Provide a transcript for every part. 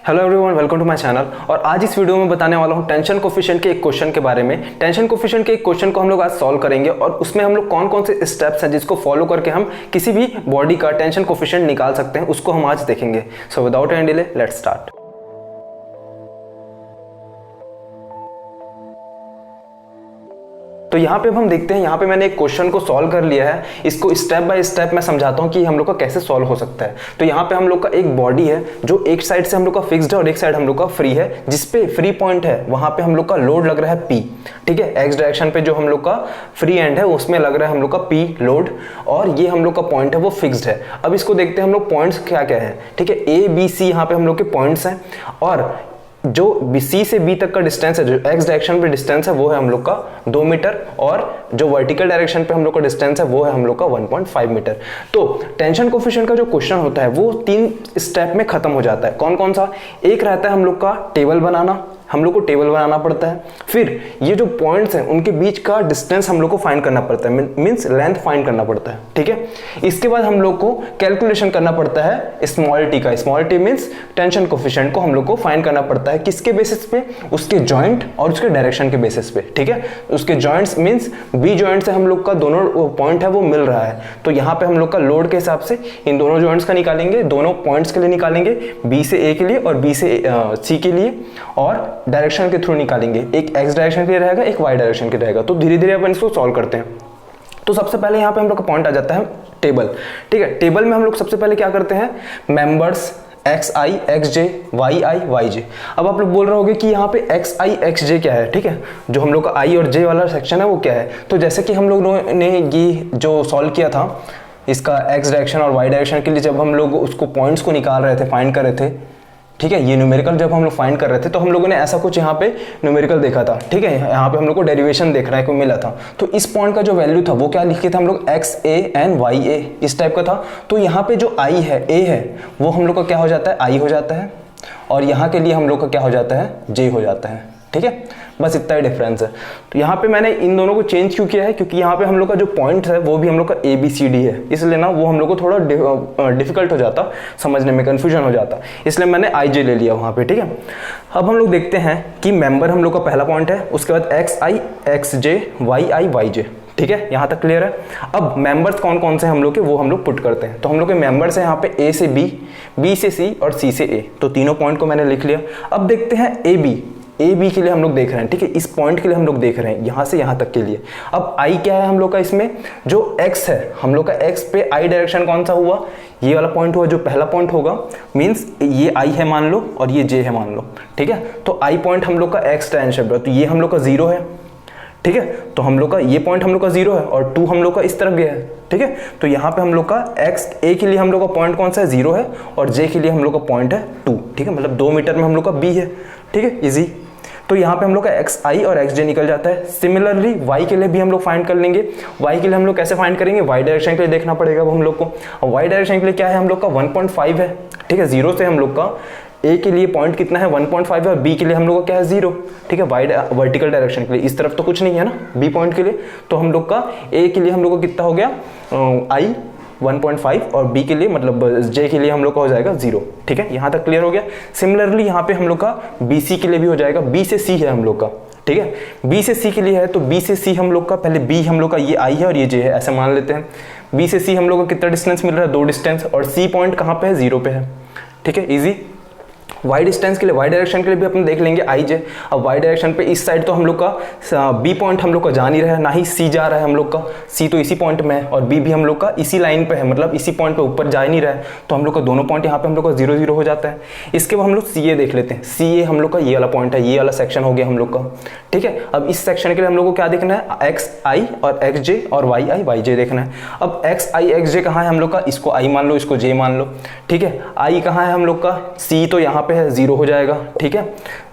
Hello everyone, welcome to my channel. और आज इस वीडियो में बताने वाला हूँ टेंशन कोफिशिएंट के एक क्वेश्चन के बारे में। टेंशन कोफिशिएंट के एक क्वेश्चन को हम लोग आज सॉल्व करेंगे और उसमें हम लोग कौन कौन से स्टेप्स हैं जिसको फॉलो करके हम किसी भी बॉडी का टेंशन कोफिशिएंट निकाल सकते हैं, उसको हम आज देखेंगे। So without any delay let's start. तो यहाँ पे हम देखते हैं, यहाँ पे मैंने एक क्वेश्चन को सॉल्व कर लिया है। इसको स्टेप बाय स्टेप मैं समझाता हूँ कि हम लोग का कैसे सॉल्व हो सकता है। तो यहाँ पे हम लोग का एक बॉडी है जो एक साइड से हम लोग का फिक्स्ड है और एक साइड हम लोग का फ्री है। जिसपे फ्री पॉइंट है वहां पे हम लोग का लोड लग रहा है P, ठीक है। एक्स डायरेक्शन पे जो हम लोग का फ्री एंड है उसमें लग रहा है हम लोग का P लोड, और ये हम लोग का पॉइंट है वो फिक्स्ड है। अब इसको देखते हैं हम लोग पॉइंट्स क्या क्या है, ठीक है। A B C यहाँ पे हम लोग के पॉइंट्स हैं, और जो C से B तक का डिस्टेंस है, जो एक्स डायरेक्शन पे डिस्टेंस है वो है हम लोग का 2 मीटर, और जो वर्टिकल डायरेक्शन पे हम लोग का डिस्टेंस है वो है हम लोग का 1.5 मीटर। तो टेंशन कोफिशिएंट का जो क्वेश्चन होता है वो 3 स्टेप में खत्म हो जाता है। कौन कौन सा? एक रहता है हम लोग का टेबल बनाना, हम लोग को टेबल बनाना पड़ता है। फिर ये जो पॉइंट्स हैं उनके बीच का डिस्टेंस हम लोग को फाइंड करना पड़ता है, मींस लेंथ फाइंड करना पड़ता है, ठीक है। इसके बाद हम लोग को कैलकुलेशन करना पड़ता है स्मॉल टी का। Small T means tension coefficient को हम लोग को फाइंड करना पड़ता है। किसके बेसिस पे? उसके जॉइंट और उसके डायरेक्शन के बेसिस पे, ठीक है। उसके जॉइंट्स मींस बी जॉइंट से हम लोग का दोनों पॉइंट है वो मिल रहा है, तो यहाँ पे हम लोग का लोड के हिसाब से इन दोनों जॉइंट्स का निकालेंगे, दोनों पॉइंट्स के लिए निकालेंगे, बी से ए के लिए और बी से सी के लिए, और डायरेक्शन के थ्रू निकालेंगे। एक एक्स डायरेक्शन के लिए रहेगा, एक वाई डायरेक्शन के रहेगा। तो धीरे धीरे अपन इसको सॉल्व करते हैं। तो सबसे पहले यहाँ पे हम लोग का पॉइंट आ जाता है टेबल, ठीक है। टेबल में हम लोग सबसे पहले क्या करते हैं, मेंबर्स एक्स आई एक्स जे वाई आई वाई जे। अब आप लोग बोल रहे होगे कि यहाँ पे एक्स आई एक्स जे क्या है, ठीक है। जो हम लोग का आई और जे वाला सेक्शन है वो क्या है? तो जैसे कि हम लोग ने ये जो सॉल्व किया था इसका एक्स डायरेक्शन और वाई डायरेक्शन के लिए, जब हम लोग उसको पॉइंट्स को निकाल रहे थे, फाइंड कर रहे थे, ठीक है। ये न्यूमेरिकल जब हम लोग फाइंड कर रहे थे तो हम लोगों ने ऐसा कुछ यहाँ पे न्यूमेरिकल देखा था, ठीक है। यहाँ पे हम लोग को डेरिवेशन देखने को मिला था। तो इस पॉइंट का जो वैल्यू था वो क्या लिखे थे हम लोग, एक्स ए एंड वाई ए, इस टाइप का था। तो यहाँ पे जो आई है, ए है, वो हम लोग का क्या हो जाता है, आई हो जाता है, और यहाँ के लिए हम लोग का क्या हो जाता है, जे हो जाता है, ठीक है। बस इतना ही डिफरेंस है। तो यहाँ पे मैंने इन दोनों को चेंज क्यों किया है, क्योंकि यहाँ पे हम लोग का जो पॉइंट है वो भी हम लोग का ए बी सी डी है, इसलिए ना वो हम लोग को थोड़ा डिफिकल्ट हो जाता, समझने में कंफ्यूजन हो जाता, इसलिए मैंने आई जे ले लिया वहाँ पे, ठीक है। अब हम लोग देखते हैं कि मेंबर हम लोग का पहला पॉइंट है, उसके बाद एक्स आई एक्स जे वाई आई वाई जे, ठीक है। यहाँ तक क्लियर है। अब मेंबर्स कौन कौन से हम लोग के वो हम लोग पुट करते हैं। तो हम लोग के मेंबर्स हैं यहाँ पे ए से बी, बी से सी और सी से ए। तो तीनों पॉइंट को मैंने लिख लिया। अब देखते हैं ए बी के लिए हम लोग देख रहे हैं, ठीक है। इस पॉइंट के लिए हम लोग देख रहे हैं यहाँ से यहाँ तक के लिए। अब आई क्या है हम लोग का, इसमें जो एक्स है हम लोग का, एक्स पे आई डायरेक्शन कौन सा हुआ, ये वाला पॉइंट हुआ, जो पहला पॉइंट होगा। मींस ये आई है मान लो और ये जे है मान लो, ठीक है। तो आई पॉइंट हम लोग का एक्स डायरेक्शन पे, तो ये हम लोग का 0 है, ठीक है। तो हम लोग का ये पॉइंट हम लोग का 0 है और 2 हम लोग का इस तरफ गया है, ठीक है। तो यहाँ पे हम लोग का एक्स ए के लिए हम लोग का पॉइंट कौन सा है, 0 है, और जे के लिए हम लोग का पॉइंट है 2, ठीक है। मतलब 2 मीटर में हम लोग का बी है, ठीक है, इजी। तो यहाँ पे हम लोग का एक्स आई और एक्स जे निकल जाता है। सिमिलरली वाई के लिए भी हम लोग फाइंड कर लेंगे। वाई के लिए हम लोग कैसे फाइंड करेंगे, वाई डायरेक्शन के लिए देखना पड़ेगा वो हम लोग को। वाई डायरेक्शन के लिए क्या है हम लोग का 1.5 है, ठीक है। 0 से हम लोग का ए के लिए पॉइंट कितना है, 1.5 है, और बी के लिए हम लोग का क्या है, 0, ठीक है। वाई वर्टिकल डायरेक्शन के लिए इस तरफ तो कुछ नहीं है ना बी पॉइंट के लिए। तो हम लोग का ए के लिए हम लोग को कितना हो गया, आई 1.5, और बी के लिए मतलब जे के लिए हम लोग का हो जाएगा 0, ठीक है। यहाँ तक क्लियर हो गया। सिमिलरली यहाँ पे हम लोग का बी सी के लिए भी हो जाएगा। बी से सी है हम लोग का, ठीक है। बी से सी के लिए है, तो बी से सी हम लोग का, पहले बी हम लोग का ये आई है और ये जे है, ऐसे मान लेते हैं। बी से सी हम लोग को कितना डिस्टेंस मिल रहा है, 2 डिस्टेंस, और सी पॉइंट कहाँ पे है, 0 पे है, ठीक है, इजी। वाई डिस्टेंस के लिए, वाई डायरेक्शन के लिए भी अपन देख लेंगे आई जे। अब वाई डायरेक्शन पे इस साइड तो हम लोग का बी पॉइंट हम लोग का जा नहीं रहा है, ना ही सी जा रहा है हम लोग का। सी तो इसी पॉइंट में है और बी भी हम लोग का इसी लाइन पे है, मतलब इसी पॉइंट पे ऊपर जा ही नहीं रहा है। तो हम लोग का दोनों पॉइंट यहाँ पे हम लोग का 0 0 हो जाता है। इसके बाद हम लोग सी ए देख लेते हैं। सी ए हम लोग का ये वाला पॉइंट है, ये वाला सेक्शन हो गया हम लोग का, ठीक है। अब इस सेक्शन के लिए हम लोग को क्या देखना है, एक्स आई और एक्स जे और वाई आई वाई जे देखना है। अब एक्स आई एक्स जे कहाँ है हम लोग का, इसको आई मान लो, इसको जे मान लो, ठीक है। आई कहाँ है हम लोग का, सी तो यहाँ पे है, 0 हो जाएगा, ठीक है।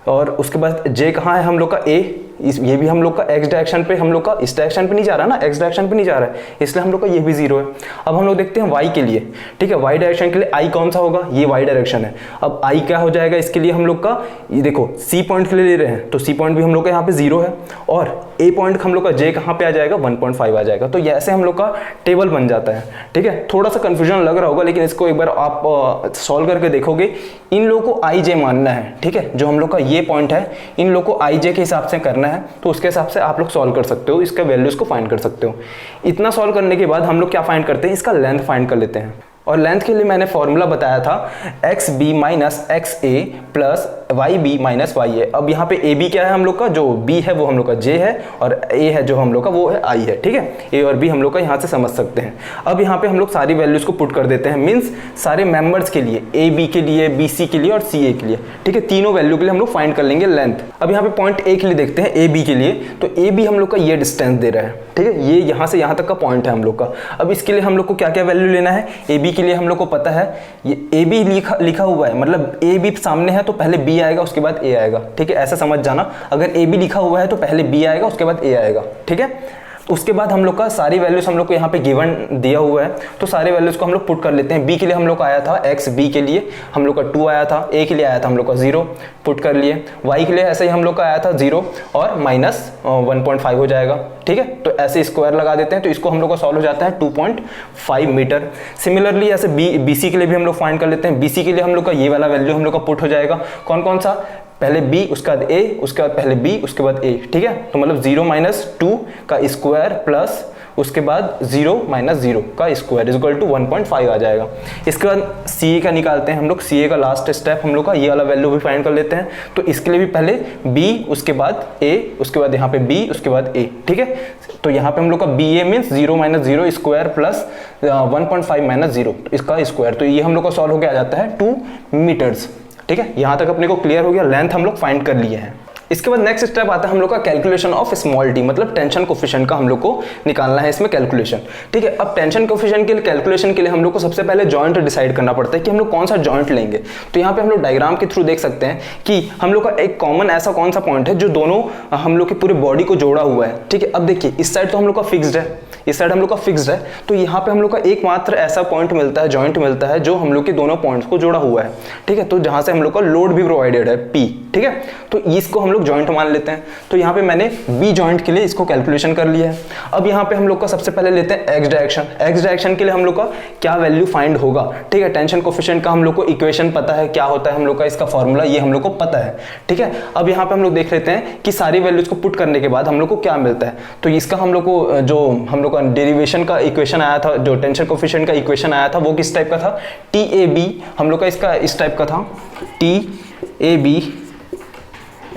और उसके बाद j कहाँ है हम लोग का a, ये भी हम लोग का x डायरेक्शन पे, हम लोग का इस डायरेक्शन पे नहीं जा रहा ना, x डायरेक्शन पे नहीं जा रहा है, इसलिए हम लोग का ये भी 0 है। अब हम लोग देखते हैं y के लिए, ठीक है, y डायरेक्शन के लिए i कौन सा होगा, ये y डायरेक्शन है। अब i क्या हो जाएगा इसके लिए हम लोग का, ये देखो c पॉइंट के लिए ले रहे हैं तो c पॉइंट भी हम लोग का यहाँ पे 0 है, और a पॉइंट हम लोग का j कहाँ पे आ जाएगा, 1.5 आ जाएगा। तो ये ऐसे हम लोग का टेबल बन जाता है, ठीक है। थोड़ा सा कंफ्यूजन लग रहा होगा, लेकिन इसको एक बार आप सॉल्व करके देखोगे, इन लोगों को i j मानना है, ठीक है, जो हम लोग का ये पॉइंट है इन लोग को i j के हिसाब से करना है, तो उसके हिसाब से आप लोग सॉल्व कर सकते हो, इसका वैल्यूज को फाइंड कर सकते हो। इतना सॉल्व करने के बाद हम लोग क्या फाइंड करते हैं, इसका लेंथ फाइंड कर लेते हैं। और लेंथ के लिए मैंने फॉर्मूला बताया था xb minus xa plus yb minus ya। अब यहाँ पे ab क्या है हम लोग का, जो b है वो हम लोग का j है, और a है जो हम लोग का वो है i है, ठीक है। a और b हम लोग का यहाँ से समझ सकते हैं। अब यहाँ पे हम लोग सारी वैल्यूज को पुट कर देते हैं, मीन्स सारे मेंबर्स के लिए, ab के लिए, bc के लिए और ca के लिए, ठीक है, तीनों वैल्यू के लिए हम लोग फाइंड कर लेंगे लेंथ। अब यहाँ पे पॉइंट a के लिए देखते हैं, ab के लिए, तो ab हम लोग का ये डिस्टेंस दे रहा है, ठीक है, ये यहाँ से यहाँ तक का पॉइंट है हम लोग का। अब इसके लिए हम लोग को क्या क्या वैल्यू लेना है, ab के लिए हम लोग को पता है ये ab लिखा हुआ है, मतलब ab सामने है तो पहले b आएगा उसके बाद a आएगा, ठीक है, ऐसा समझ जाना। अगर ab लिखा हुआ है तो पहले b आएगा उसके बाद a आएगा, ठीक है। उसके बाद हम लोग का सारी वैल्यूज हम लोग को यहाँ पे गिवन दिया हुआ है, तो सारे वैल्यूज को हम लोग पुट कर लेते हैं। b के लिए हम लोग का आया था x, b के लिए हम लोग का 2 आया था, a के लिए आया था हम लोग का 0, पुट कर लिए। y के लिए ऐसे ही हम लोग का आया था 0 और माइनस 1.5 हो जाएगा, ठीक है। तो ऐसे स्क्वायर लगा देते हैं, तो इसको हम लोग का सॉल्व हो जाता है 2.5 मीटर। सिमिलरली ऐसे bc के लिए भी हम लोग फाइंड कर लेते हैं। bc के लिए हम लोग का ये वाला वैल्यू हम लोग का पुट हो जाएगा, कौन कौन सा, पहले b उसके बाद a, उसके बाद पहले b उसके बाद a, ठीक है। तो मतलब 0 माइनस 2 का स्क्वायर प्लस उसके बाद 0 माइनस 0 का स्क्वायर इज इक्वल टू 1.5 आ जाएगा। इसके बाद ca का निकालते हैं हम लोग, ca का लास्ट स्टेप हम लोग का ये वाला वैल्यू भी फाइंड कर लेते हैं। तो इसके लिए भी पहले b उसके बाद a उसके बाद यहाँ पे b उसके बाद a, ठीक है। तो यहाँ पे हम लोग का ba means 0 minus 0 square plus 1.5 minus 0 इसका स्क्वायर, तो ये हम लोग का सॉल्व होकर आ जाता है 2 मीटर्स, ठीक है। यहाँ तक अपने को क्लियर हो गया, लेंथ हम लोग फाइंड कर लिए हैं। इसके बाद नेक्स्ट स्टेप आता है हम लोग का कैलकुलेशन ऑफ स्मॉल टी, मतलब टेंशन कोफिशिएंट का हम लोग को निकालना है इसमें कैलकुलेशन, ठीक है। अब टेंशन कोफिशिएंट के लिए कैलकुलेशन के लिए हम लोग को सबसे पहले जॉइंट डिसाइड करना पड़ता है कि हम लोग कौन सा जॉइंट लेंगे। तो यहाँ पे हम लोग डायग्राम के थ्रू देख सकते हैं कि हम लोग का एक कॉमन ऐसा कौन सा पॉइंट है जो दोनों हम लोग के पूरे बॉडी को जोड़ा हुआ है, ठीक है। अब देखिए इस साइड तो हम लोग का फिक्स्ड है, इस साइड हम लोग का फिक्स्ड है, तो यहाँ पे हम लोग का एकमात्र ऐसा पॉइंट मिलता है, जॉइंट मिलता है जो हम लोग के दोनों पॉइंट्स को जोड़ा हुआ है, ठीक है। तो जहाँ से हम लोग का लोड भी प्रोवाइडेड है P, ठीक है। तो इसको हम लोग जॉइंट मान लेते हैं। तो यहाँ पे मैंने B जॉइंट के लिए इसको कैलकुलेशन कर लिया है। अब यहाँ पे हम लोग का सबसे पहले लेते हैं x डायरेक्शन। x डायरेक्शन के लिए हम लोग का क्या वैल्यू फाइंड होगा, ठीक है। टेंशन कोफिशिएंट का हम लोग को इक्वेशन पता है, क्या होता है हम लोग का इसका फॉर्मूला, ये हम लोग को पता है, ठीक है। अब यहाँ पे हम लोग देख लेते हैं कि सारी वैल्यूज को पुट करने के बाद हम लोग को क्या मिलता है। तो इसका हम लोग को जो हम लोग का डेरिवेशन का इक्वेशन आया था, जो टेंशन कोफिशिएंट का इक्वेशन आया था वो किस टाइप का था, TAB हम लोग का इसका इस टाइप का था, TAB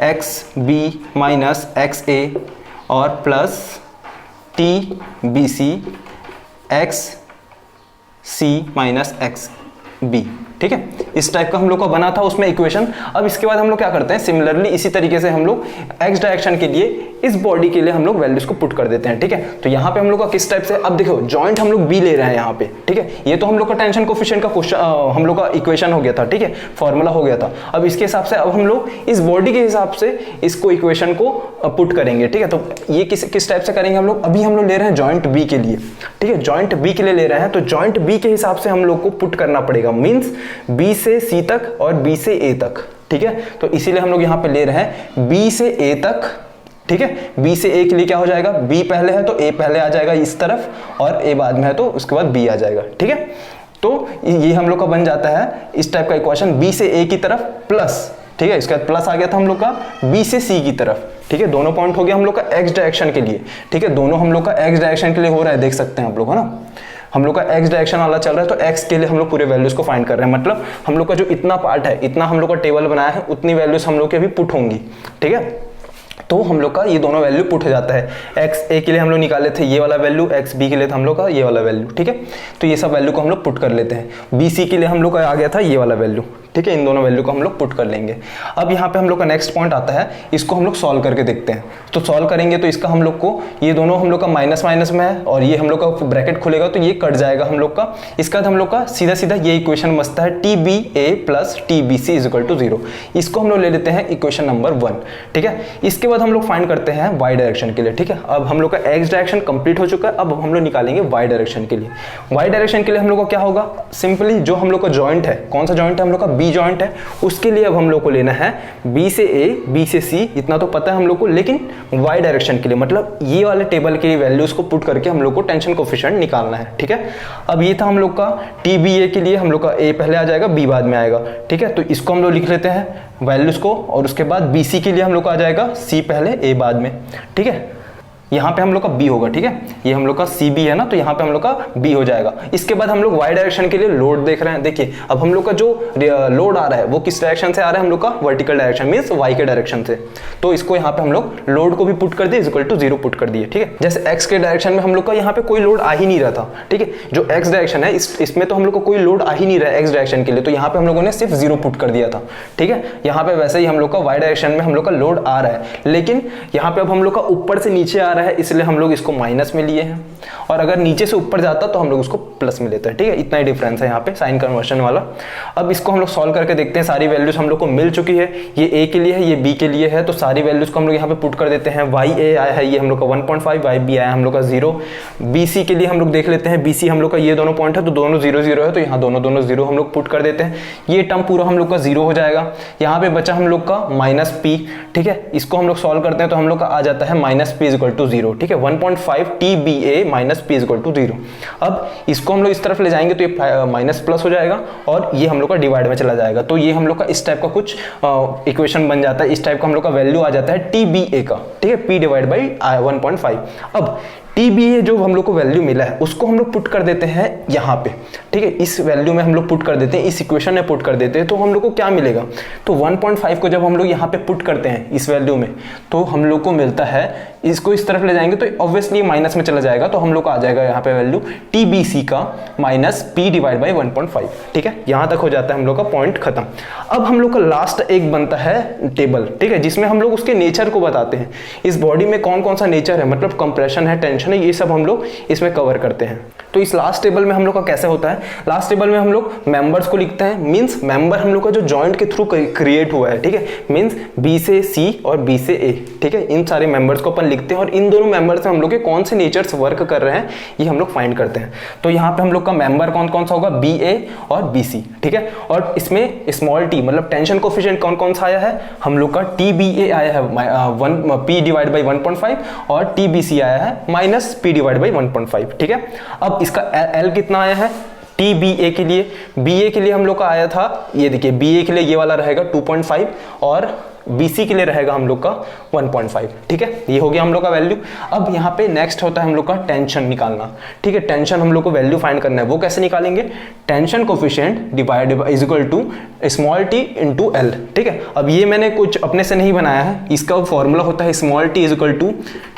XB माइनस XA और plus TBC XC minus XB, ठीक है। इस टाइप का हम लोग का बना था उसमें इक्वेशन। अब इसके बाद हम लोग क्या करते हैं, सिमिलरली इसी तरीके से हम लोग x डायरेक्शन के लिए इस बॉडी के लिए हम लोग वैल्यूज को पुट कर देते हैं, ठीक है। तो यहाँ पे हम लोग का किस टाइप से, अब देखो जॉइंट हम लोग B ले रहे हैं यहाँ पे, ठीक है। ये तो हम लोग का टेंशन कोफिशिएंट का क्वेश्चन हम लोग का इक्वेशन हो गया था, ठीक है, फॉर्मूला हो गया था। अब इसके हिसाब से अब हम लोग इस बॉडी के हिसाब से इसको इक्वेशन को पुट करेंगे, ठीक है। तो ये किस टाइप से करेंगे हम लोग, अभी हम लोग ले रहे हैं जॉइंट B के लिए, ठीक है, जॉइंट B के लिए ले रहे हैं। तो जॉइंट B के हिसाब से हम लोग को पुट करना पड़ेगा, मीन्स B से C तक और B से A तक, ठीक है। तो इसीलिए हम लोग यहाँ पे ले रहे हैं B से A तक, ठीक है। B से A के लिए क्या हो जाएगा, B पहले है तो A पहले आ जाएगा इस तरफ, और A बाद में है तो उसके बाद B आ जाएगा, ठीक है। तो ये हम लोग का बन जाता है इस टाइप का इक्वेशन, B से A की तरफ प्लस, ठीक है, इसका प्लस आ गया था हम लोग का B से C की तरफ, ठीक है। दोनों पॉइंट हो गया हम लोग का x डायरेक्शन के लिए, ठीक है। दोनों हम लोग का x डायरेक्शन के लिए हो रहा है, देख सकते हैं आप लोग, है ना। हम लोग का x डायरेक्शन वाला चल रहा है, तो x के लिए हम लोग पूरे वैल्यूज को फाइंड कर रहे हैं, मतलब हम लोग का जो इतना पार्ट है, इतना हम लोग का टेबल बनाया है, उतनी वैल्यूज हम लोग के अभी पुट होंगी, ठीक है। तो हम लोग का ये दोनों वैल्यू पुट हो जाता है। XA के लिए हम लोग निकाले थे ये वाला वैल्यू, XB के लिए था हम लोग का ये वाला वैल्यू, ठीक है। तो ये सब वैल्यू को हम लोग पुट कर लेते हैं। BC के लिए हम लोग का आ गया था ये वाला वैल्यू, ठीक है, इन दोनों वैल्यू को हम लोग पुट कर लेंगे। अब यहाँ पे हम लोग का नेक्स्ट पॉइंट आता है, इसको हम लोग सॉल्व करके देखते हैं। तो सॉल्व करेंगे तो इसका हम लोग को ये दोनों हम लोग का माइनस माइनस में है और ये हम लोग का ब्रैकेट खुलेगा तो ये कट जाएगा हम लोग का। इसका हम लोग का सीधा सीधा ये इक्वेशन बचता है TBA plus TBC is equal to 0। इसको हम लोग ले लेते हैं इक्वेशन नंबर 1। ठीक है, इसके बाद हम लोग फाइंड करते हैं y डायरेक्शन के लिए। ठीक है, अब हम लोग का x डायरेक्शन कंप्लीट हो चुका है, अब हम लोग निकालेंगे y डायरेक्शन के लिए। y डायरेक्शन के लिए हम लोग को क्या होगा, सिंपली जो हम लोग का जॉइंट है, कौन सा जॉइंट है, हम लोग का B जॉइंट है, उसके लिए अब हम लोग को लेना है B से A, B से C, इतना तो पता है हम लोग को, लेकिन y डायरेक्शन के लिए मतलब ये वाले टेबल के वैल्यूज को पुट करके हम लोग को टेंशन कोफिशिएंट निकालना है। ठीक है, अब ये था हम लोग का TBA के लिए, हम लोग का A पहले आ जाएगा, B बाद में आएगा। ठीक है, तो इसको हम लोग लिख लेते हैं वैल्यूज को, और उसके बाद BC के लिए हम लोग का आ जाएगा C पहले, A बाद में। ठीक है, यहाँ पे हम लोग का B होगा। ठीक है, ये हम लोग का CB है ना, तो यहाँ पे हम लोग का B हो जाएगा। इसके बाद हम लोग y डायरेक्शन के लिए लोड देख रहे हैं। देखिए अब हम लोग का जो लोड आ रहा है वो किस डायरेक्शन से आ रहा है, हम लोग का वर्टिकल डायरेक्शन मींस y के डायरेक्शन से। तो इसको यहाँ पे हम लोग लोड को भी पुट कर दिए, इक्वल टू 0 पुट कर दिए। ठीक है, जैसे x के डायरेक्शन में हम लोग का यहाँ पे कोई लोड आ ही नहीं रहा था। ठीक है, जो x डायरेक्शन है इसमें तो हम लोग को कोई लोड आ ही नहीं रहा है x डायरेक्शन के लिए, तो यहाँ पे हम लोगों ने सिर्फ 0 पुट कर दिया था। ठीक है, यहाँ पे वैसे ही हम लोग का y डायरेक्शन में हम लोग का लोड आ रहा है, लेकिन यहाँ पे अब हम लोग का ऊपर से नीचे आ रहा है, इसलिए हम लोग इसको माइनस में लिए हैं, और अगर नीचे से ऊपर जाता तो हम लोग उसको प्लस में लेते हैं। ठीक है, इतना ही डिफरेंस है यहाँ पे साइन कन्वर्शन वाला। अब इसको हम लोग सॉल्व करके देखते हैं। सारी वैल्यूज हम लोग को मिल चुकी है, ये A के लिए है, ये B के लिए है, तो सारी वैल्यूज को हम लोग यहाँ पे पुट कर देते हैं। YA आया है ये हम लोग का 1.5, YB आया हम लोग का 0। BC के लिए हम लोग देख लेते हैं, BC हम लोग का ये दोनों पॉइंट है तो दोनों 0 0 है, तो यहाँ दोनों 0 हम लोग पुट कर देते हैं। ये टर्म पूरा हम लोग का 0 हो जाएगा। यहाँ पे बचा हम लोग का -P। ठीक है, इसको हम लोग सॉल्व करते हैं तो हम लोग का आ जाता है -P इज इक्वल टू 0। ठीक है, 1.5 TBA minus P is equal to 0। अब इसको हम लोग इस तरफ ले जाएंगे तो ये माइनस प्लस हो जाएगा और ये हम लोग का डिवाइड में चला जाएगा, तो ये हम लोग का इस टाइप का कुछ इक्वेशन बन जाता है। इस टाइप का हम लोग का वैल्यू आ जाता है TBA का। ठीक है, P डिवाइड बाई 1.5। अब TBA जो हम लोग को वैल्यू मिला है उसको हम लोग पुट कर देते हैं यहाँ पे। ठीक है, इस वैल्यू में हम लोग पुट कर देते हैं, इस इक्वेशन में पुट कर देते हैं, तो हम लोग को क्या मिलेगा, तो 1.5 को जब हम लोग यहाँ पे पुट करते हैं इस वैल्यू में, तो हम लोग को मिलता है, इसको इस तरफ ले जाएंगे तो ऑब्वियसली माइनस में चला जाएगा, तो हम लोग को आ जाएगा यहाँ पे वैल्यू TBC का -P डिवाइड बाई 1.5। ठीक है, यहाँ तक हो जाता है हम लोग का पॉइंट खत्म। अब हम लोग का लास्ट एक बनता है टेबल। ठीक है, जिसमें हम लोग उसके नेचर को बताते हैं, इस बॉडी में कौन कौन सा नेचर है, मतलब कंप्रेशन है, टेंशन है, ये सब हम लोग इसमें कवर करते हैं। तो इस लास्ट टेबल में हम लोग का कैसे होता है, लास्ट टेबल में हम लोग मेंबर्स को लिखते हैं, मींस मेंबर हम लोग का जो जॉइंट के थ्रू क्रिएट हुआ है। ठीक है, मींस B से C और B से A। ठीक है, इन सारे मेंबर्स को अपन लिखते हैं और इन दोनों मेंबर्स में हम लोग के कौन से नेचर्स वर्क कर रहे हैं ये हम लोग फाइंड करते हैं। तो यहाँ पे हम लोग का मेंबर कौन कौन सा होगा, BA और BC। ठीक है, और इसमें स्मॉल t मतलब टेंशन कोफिशिएंट कौन कौन सा आया है, हम लोग का TBA आया है 1P डिवाइड बाई 1.5 और TBC आया है -P डिवाइड बाई 1.5। ठीक है, अब इसका L कितना आया है TBA के लिए, BA के लिए हम लोग का आया था, ये देखिए BA के लिए ये वाला रहेगा 2.5 और BC के लिए रहेगा हम लोग का 1.5। ठीक है, ये हो गया हम लोग का वैल्यू। अब यहाँ पे नेक्स्ट होता है हम लोग का टेंशन निकालना। ठीक है, टेंशन हम लोग को वैल्यू फाइंड करना है, वो कैसे निकालेंगे, tension coefficient divide is equal to small t into L। ठीक है, अब ये मैंने कुछ अपने से नहीं बनाया है, इसका फॉर्मूला होता है small t is equal to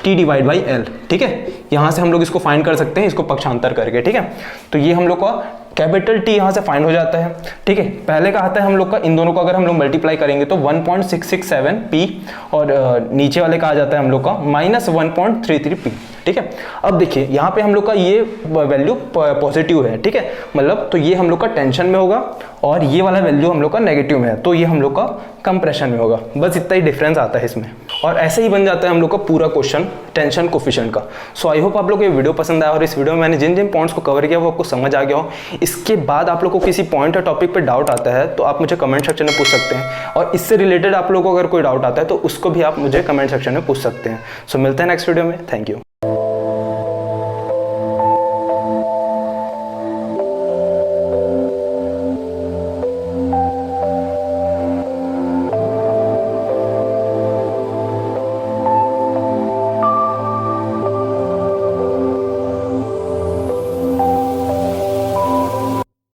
T divide by L। ठीक है, यहाँ से हम लोग इसको फाइंड कर सकते हैं, इसको पक्षांतर करके। ठीक है, तो ये हम लोग का कैपिटल T यहाँ से फाइंड हो जाता है। ठीक है, पहले का आता है हम लोग का, इन दोनों को अगर हम लोग मल्टीप्लाई करेंगे तो 1.667P और नीचे वाले का आ जाता है हम लोग का -1.33P। ठीक है, अब देखिए यहाँ पे हम लोग का ये वैल्यू पॉजिटिव है। ठीक है, मतलब तो ये हम लोग का टेंशन में होगा और ये वाला वैल्यू हम लोग का नेगेटिव में है, तो ये हम लोग का कंप्रेशन में होगा। बस इतना ही डिफरेंस आता है इसमें, और ऐसे ही बन जाता है हम लोग का पूरा क्वेश्चन टेंशन कोफिशिएंट का। सो आई होप आप लोग को ये वीडियो पसंद आया और इस वीडियो में मैंने जिन जिन पॉइंट्स को कवर किया वो आपको समझ आ गया हो। इसके बाद आप लोग को किसी पॉइंट या टॉपिक पे डाउट आता है तो आप मुझे कमेंट सेक्शन में पूछ सकते हैं, और इससे रिलेटेड आप लोग को अगर कोई डाउट आता है तो उसको भी आप मुझे कमेंट सेक्शन में पूछ सकते हैं। सो मिलते हैं नेक्स्ट वीडियो में। Thank you.